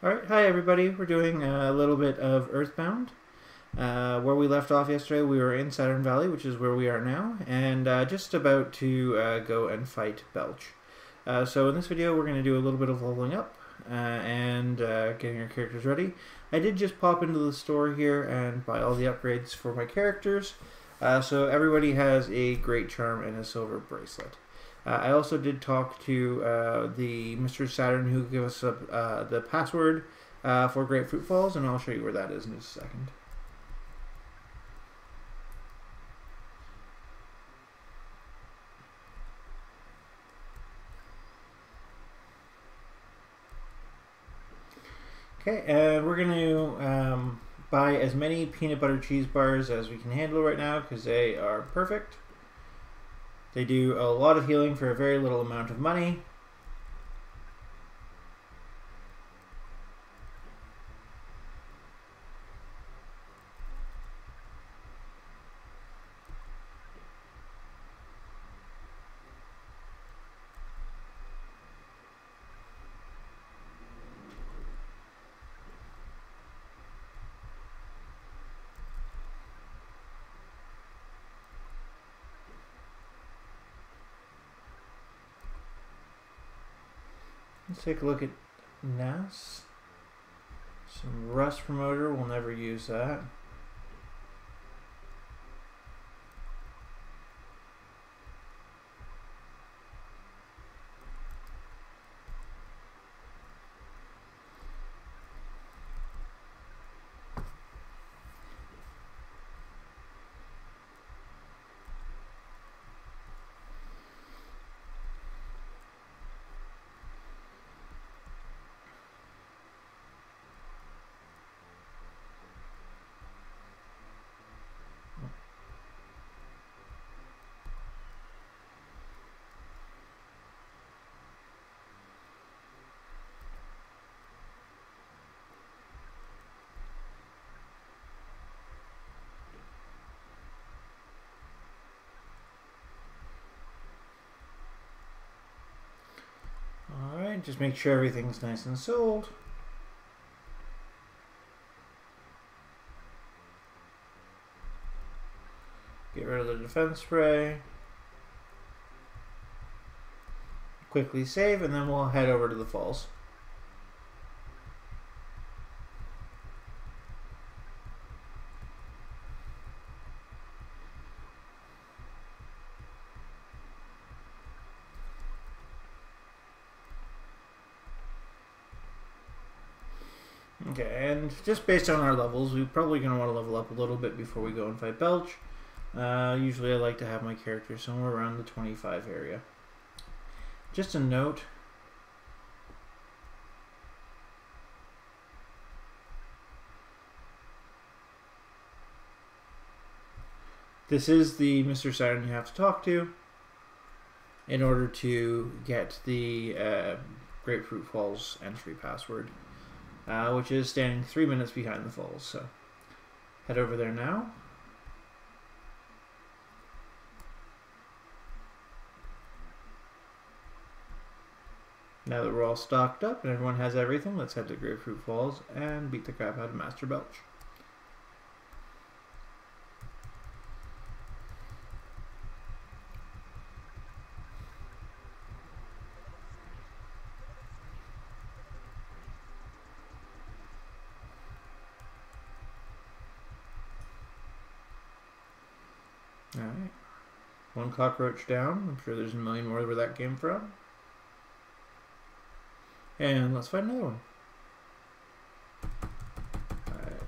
Alright, hi everybody. We're doing a little bit of Earthbound. Where we left off yesterday, we were in Saturn Valley, which is where we are now, and just about to go and fight Belch. So in this video, we're going to do a little bit of leveling up and getting our characters ready. I did just pop into the store here and buy all the upgrades for my characters. So everybody has a Great Charm and a Silver Bracelet. I also did talk to the Mr. Saturn who gave us the password for Grapefruit Falls, and I'll show you where that is in just a second. Okay, and we're going to buy as many peanut butter cheese bars as we can handle right now because they are perfect. They do a lot of healing for a very little amount of money. Let's take a look at NAS. Some rust promoter, we'll never use that. Alright, just make sure everything's nice and sold. Get rid of the defense spray. Quickly save, and then we'll head over to the falls. Okay, and just based on our levels, we're probably going to want to level up a little bit before we go and fight Belch. Usually I like to have my character somewhere around the 25 area. Just a note. This is the Mr. Saturn you have to talk to in order to get the Grapefruit Falls entry password. Which is standing 3 minutes behind the falls. So head over there now. Now that we're all stocked up and everyone has everything, let's head to Grapefruit Falls and beat the crap out of Master Belch. Alright, one cockroach down. I'm sure there's a million more where that came from. And let's find another one. Alright.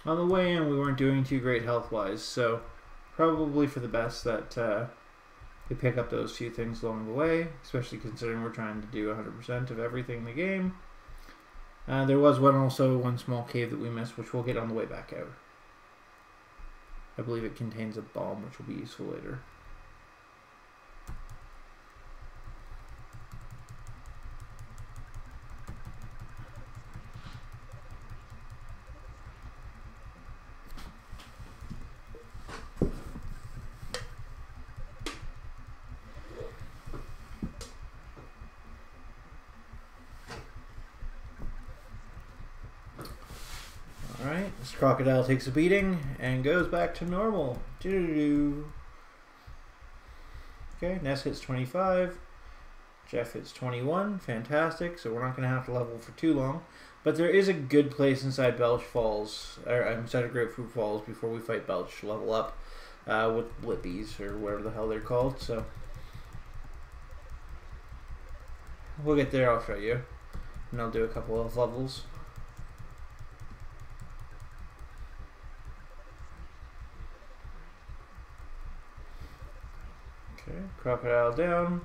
On the way in, we weren't doing too great health-wise, so probably for the best that we pick up those few things along the way, especially considering we're trying to do 100% of everything in the game. There was one small cave that we missed, which we'll get on the way back out. I believe it contains a bomb, which will be useful later. Crocodile takes a beating and goes back to normal. Doo-doo-doo. Okay, Ness hits 25. Jeff hits 21. Fantastic. So we're not going to have to level for too long. But there is a good place inside Belch Falls, or inside of Grapefruit Falls before we fight Belch to level up with Blippies, or whatever the hell they're called. So we'll get there, I'll show you. And I'll do a couple of levels. Okay, Crocodile down.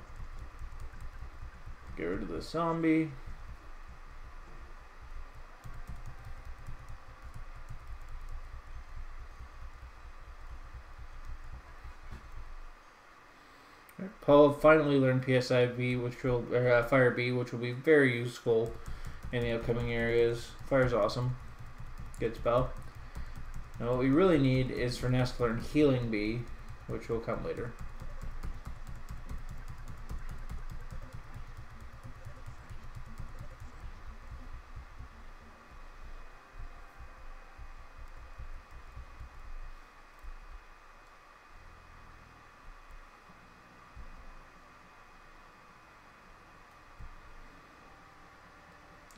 Get rid of the zombie. Paul finally learned PSIB, which will Fire B, which will be very useful in the upcoming areas. Fire's awesome. Good spell. Now what we really need is for Ness to learn Healing B, which will come later.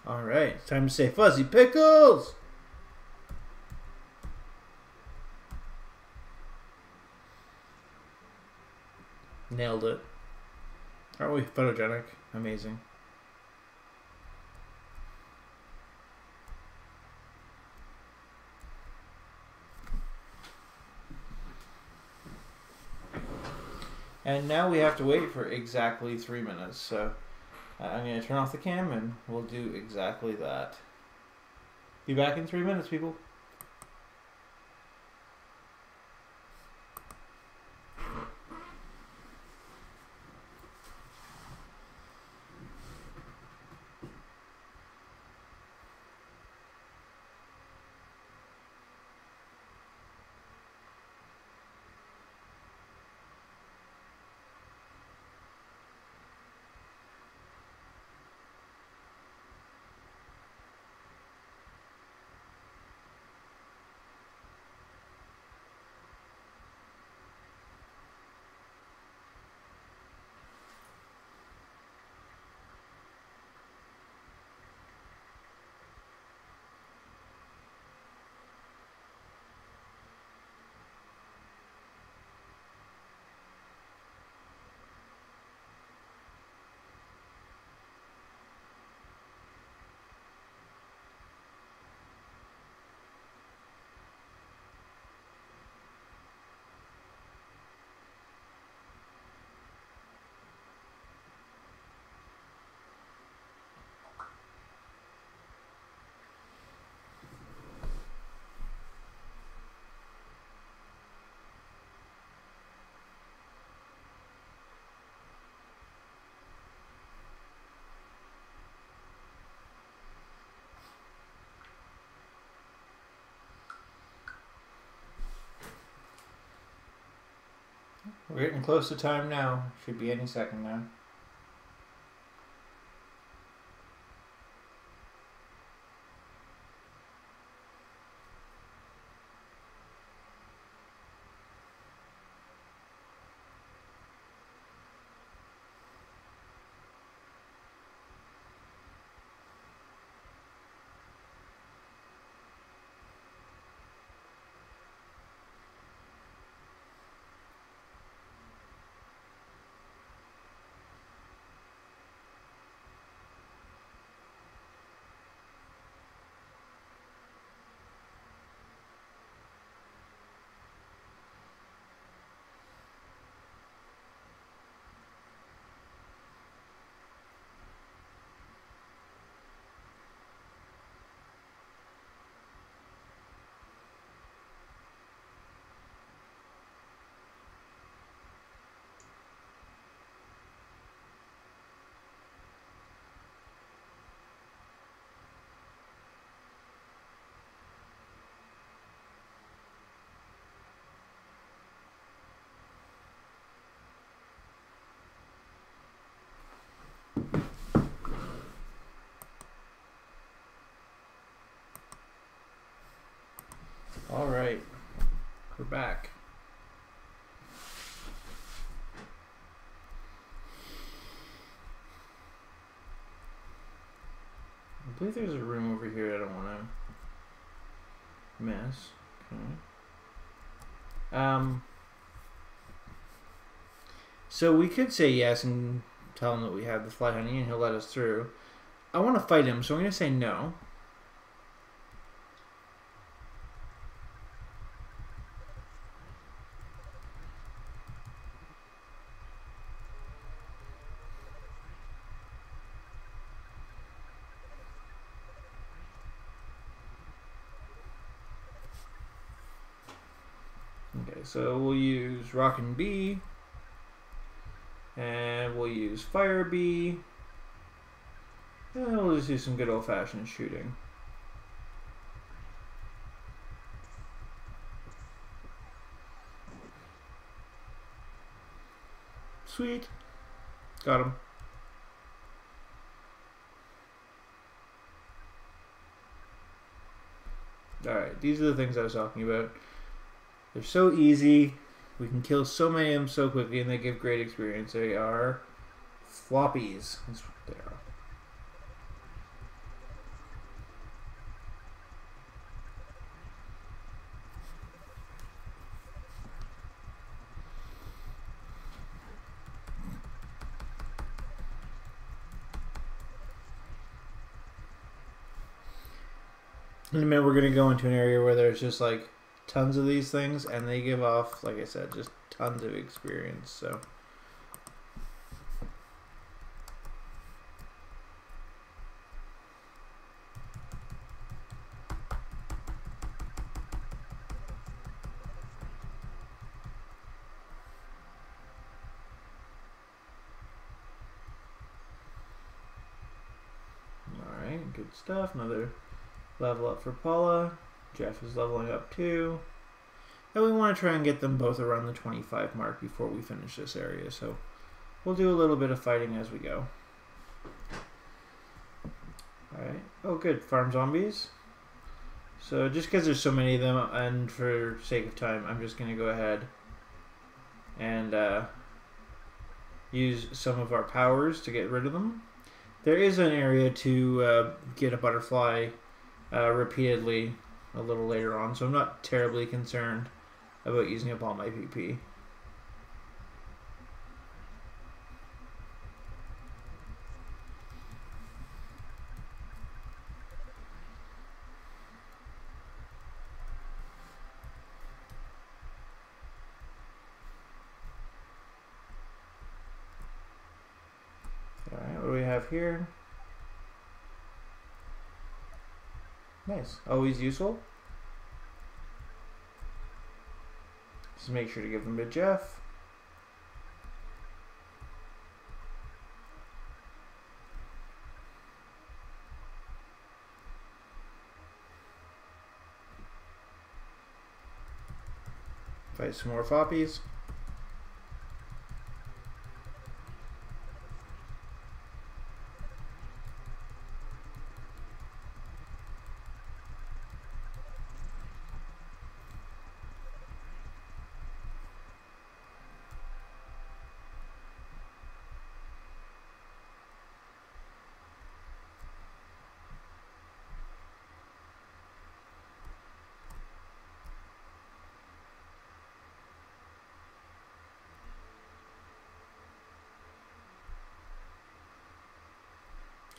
Alright, it's time to say Fuzzy Pickles! Nailed it. Aren't we photogenic? Amazing. And now we have to wait for exactly 3 minutes, so I'm going to turn off the cam and we'll do exactly that. Be back in 3 minutes, people. We're getting close to time now. Should be any second now. I believe there's a room over here I don't want to miss. Okay. So we could say yes and tell him that we have the fly honey and he'll let us through. I want to fight him, so I'm going to say no. Okay, so we'll use Rockin' Bee. And we'll use Fire Bee. And we'll just do some good old-fashioned shooting. Sweet. Got him. Alright, these are the things I was talking about. They're so easy. We can kill so many of them so quickly and they give great experience. They are floppies. That's what they are. In a minute we're going to go into an area where there's just like tons of these things and they give off, like I said, just tons of experience. So alright, good stuff. Another level up for Paula. Jeff is leveling up too. And we want to try and get them both around the 25 mark before we finish this area. So we'll do a little bit of fighting as we go. Alright. Oh good, farm zombies. So just because there's so many of them and for sake of time, I'm just going to go ahead and use some of our powers to get rid of them. There is an area to get a butterfly repeatedly a little later on, so I'm not terribly concerned about using up all my PP. Alright, what do we have here? Nice. Always useful. Just make sure to give them to Jeff. Fight some more foppies.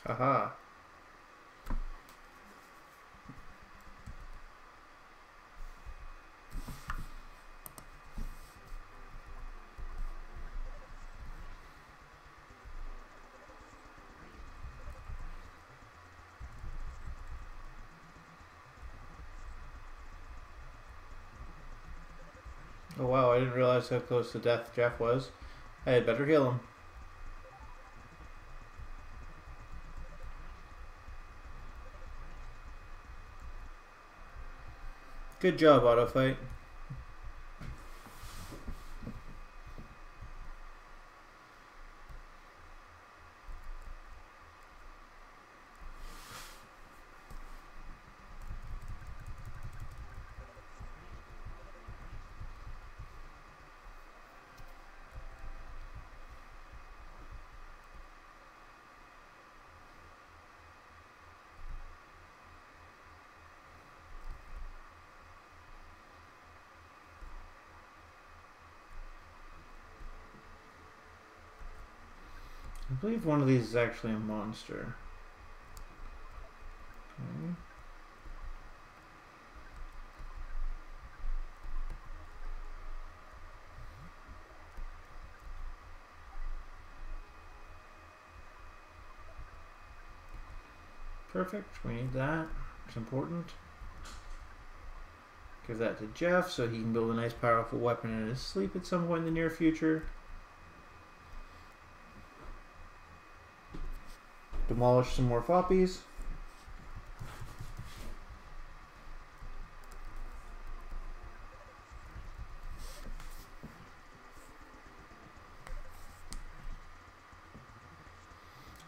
Haha. Oh wow, I didn't realize how close to death Jeff was. I had better heal him. Good job, auto fight. I believe one of these is actually a monster. Okay. Perfect, we need that. It's important. Give that to Jeff so he can build a nice powerful weapon in his sleep at some point in the near future. Demolish some more floppies.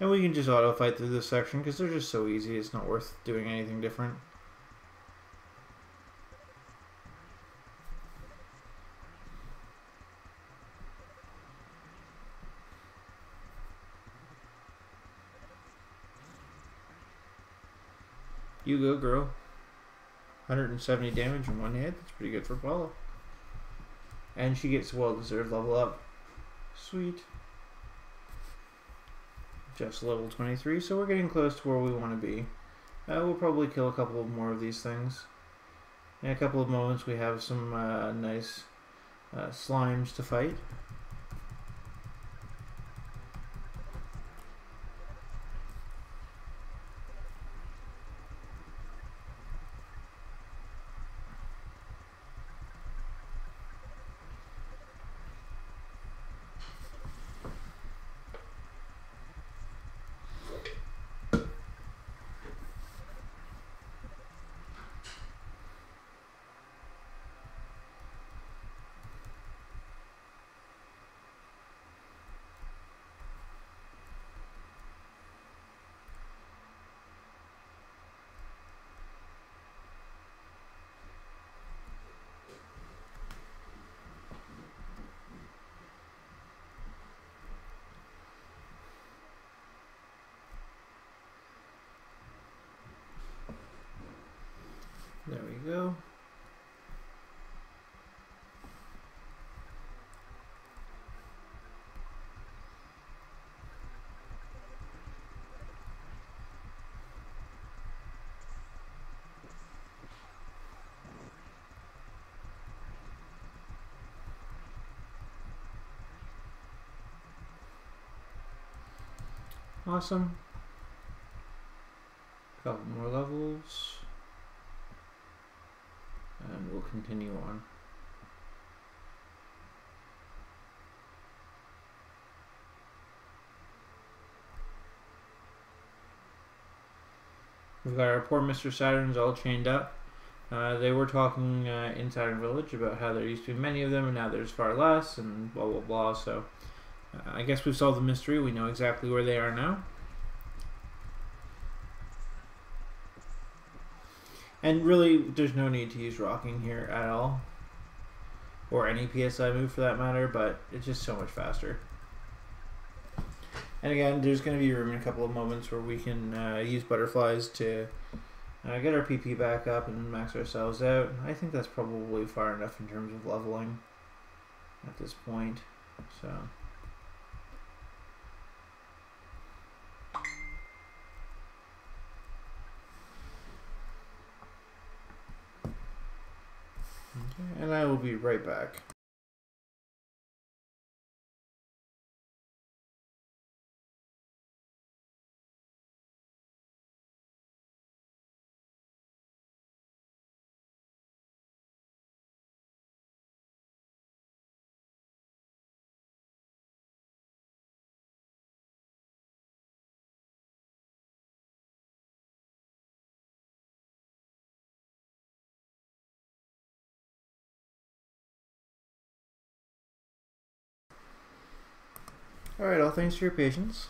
And we can just auto fight through this section because they're just so easy, it's not worth doing anything different. You go, girl. 170 damage in one hit. That's pretty good for Paula. And she gets a well-deserved level up. Sweet. Jeff's level 23, so we're getting close to where we want to be. We'll probably kill a couple more of these things. In a couple of moments we have some nice slimes to fight. There we go. Awesome. Couple more levels. And we'll continue on. We've got our poor Mr. Saturns all chained up. They were talking in Saturn Village about how there used to be many of them and now there's far less and blah blah blah. So I guess we've solved the mystery. We know exactly where they are now. And really, there's no need to use rocking here at all. Or any PSI move for that matter, but it's just so much faster. And again, there's going to be room in a couple of moments where we can use butterflies to get our PP back up and max ourselves out. I think that's probably far enough in terms of leveling at this point. So... okay, and I will be right back. Alright, all thanks for your patience.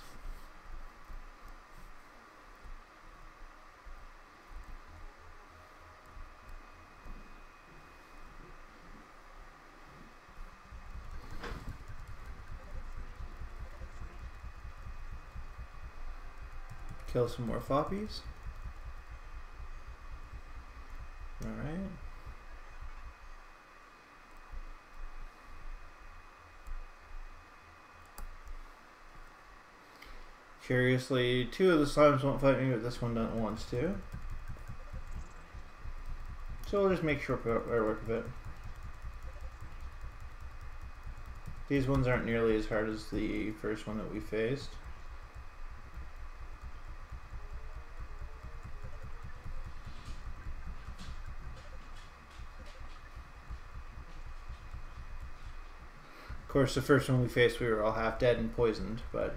Kill some more floppies. Alright. Curiously, 2 of the slimes won't fight me, but this one wants to. So we'll just make short work of it. These ones aren't nearly as hard as the first one that we faced. Of course, the first one we faced, we were all half dead and poisoned, but...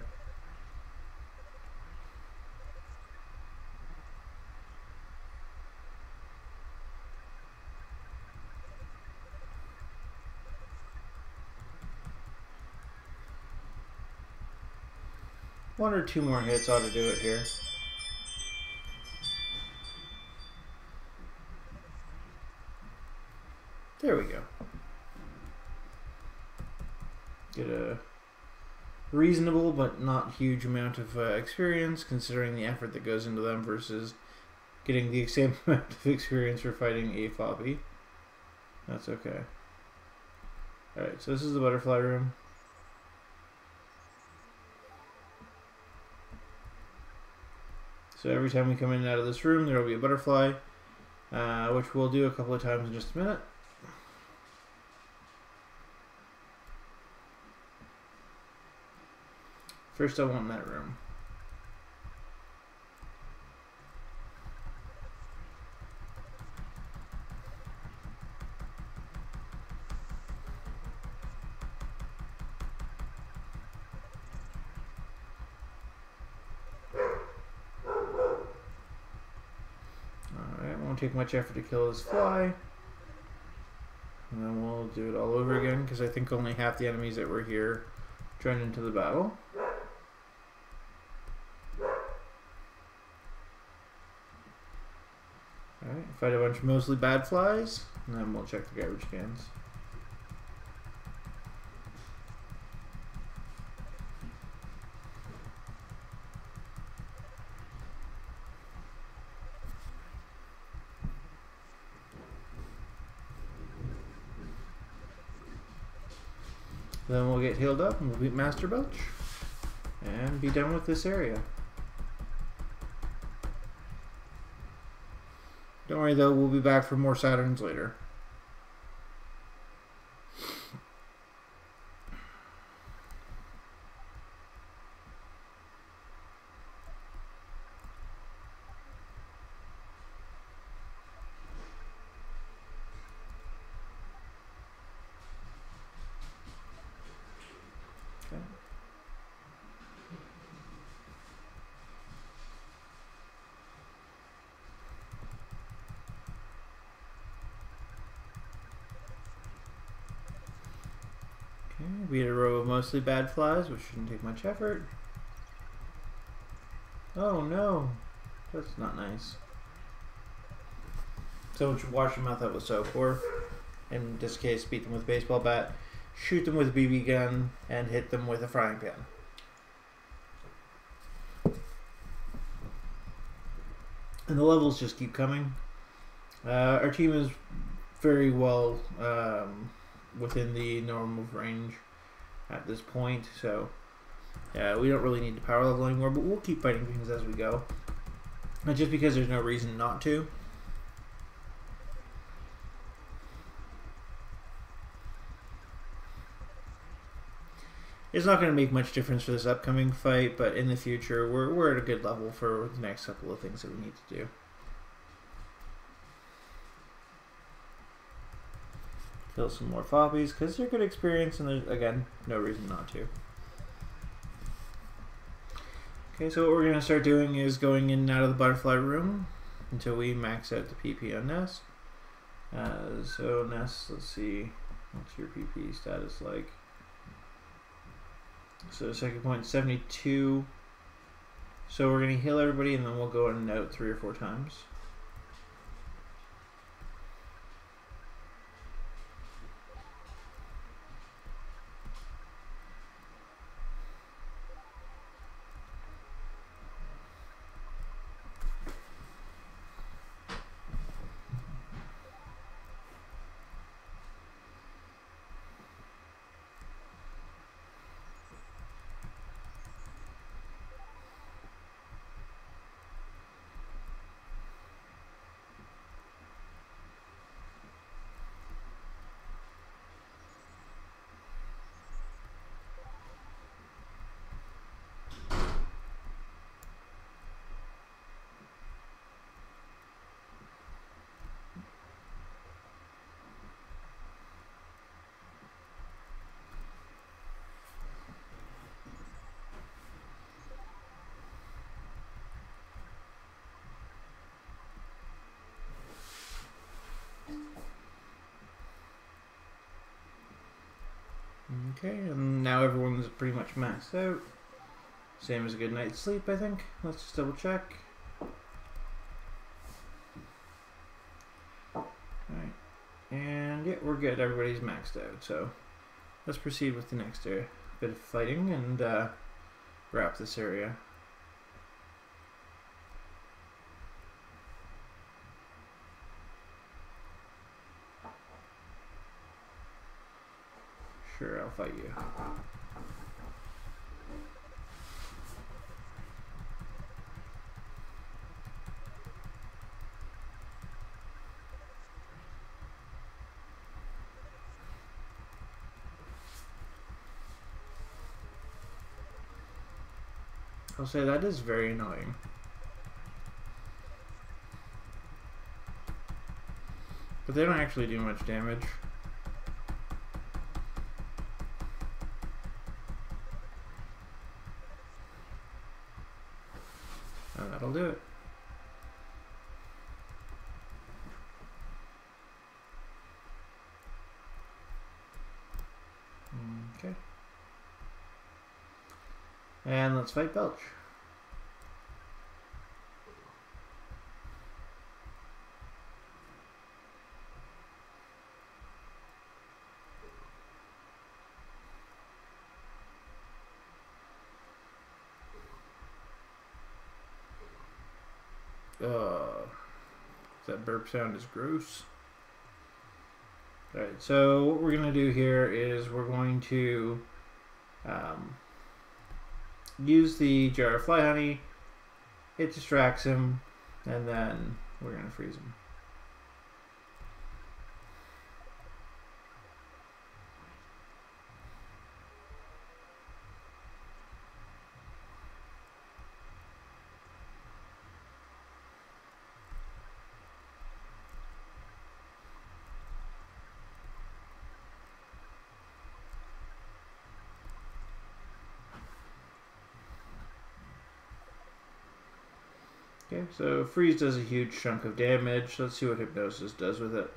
one or 2 more hits ought to do it here. There we go. Get a reasonable but not huge amount of experience, considering the effort that goes into them versus getting the same amount of experience for fighting a floppy. That's okay. Alright, so this is the butterfly room. So every time we come in and out of this room, there will be a butterfly, which we'll do a couple of times in just a minute. First, I want that room. Won't take much effort to kill this fly, and then we'll do it all over again because I think only half the enemies that were here joined into the battle. Alright, fight a bunch of mostly bad flies, and then we'll check the garbage cans. Then we'll get healed up and we'll beat Master Belch and be done with this area. Don't worry though, we'll be back for more Saturns later. We had a row of mostly bad flies, which shouldn't take much effort. Oh no, that's not nice. So wash them out with soap, or in this case, beat them with a baseball bat, shoot them with a BB gun, and hit them with a frying pan. And the levels just keep coming. Our team is very well within the normal range at this point, so we don't really need to power level anymore, but we'll keep fighting things as we go. And just because there's no reason not to. It's not going to make much difference for this upcoming fight, but in the future, we're at a good level for the next couple of things that we need to do. Kill some more floppies, because they're good experience, and there's, again, no reason not to. Okay, so what we're going to start doing is going in and out of the butterfly room until we max out the PP on Ness. So Ness, let's see, what's your PP status like? So second point, 72. So we're going to heal everybody, and then we'll go in and out 3 or 4 times. Okay, and now everyone's pretty much maxed out. Same as a good night's sleep, I think. Let's just double check. Alright. And yeah, we're good. Everybody's maxed out. So let's proceed with the next bit of fighting and wrap this area. Sure, I'll fight you. I'll say that is very annoying. But they don't actually do much damage. And that'll do it. Okay. And let's fight Belch. That burp sound is gross. Alright, so what we're going to do here is we're going to use the jar of fly honey. It distracts him, and then we're going to freeze him. Okay, so freeze does a huge chunk of damage. Let's see what hypnosis does with it.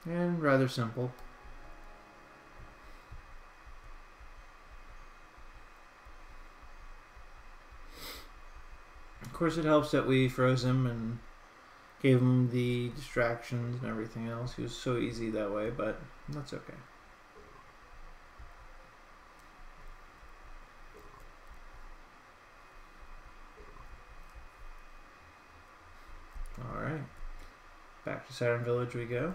And rather simple. Of course, it helps that we froze him and gave him the distractions and everything else. He was so easy that way, but that's okay. Alright. Back to Saturn Village we go.